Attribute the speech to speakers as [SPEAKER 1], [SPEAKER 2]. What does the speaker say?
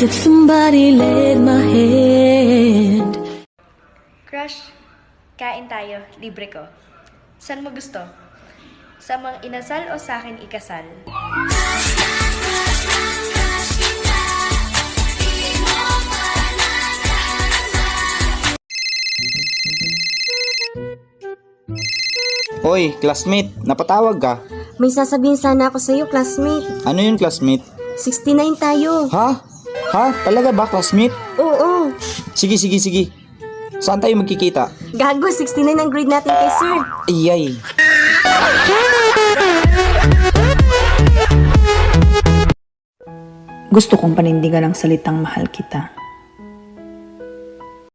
[SPEAKER 1] if somebody led my hand.
[SPEAKER 2] Crush, kain tayo. Libre ko. Saan mo gusto? Sa mga inasal o sa akin ikasal?
[SPEAKER 3] Hoy, classmate, napatawag ka.
[SPEAKER 4] May sasabihin sana ako sa'yo, classmate.
[SPEAKER 3] Ano yun, classmate?
[SPEAKER 4] 69 tayo.
[SPEAKER 3] Ha? Ha? Talaga ba, classmate?
[SPEAKER 4] Oo.
[SPEAKER 3] Sige. Saan tayo magkikita?
[SPEAKER 4] Gago, 69 ang grade natin kay sir.
[SPEAKER 3] Iyay.
[SPEAKER 5] Gusto kong panindigan ang salitang mahal kita.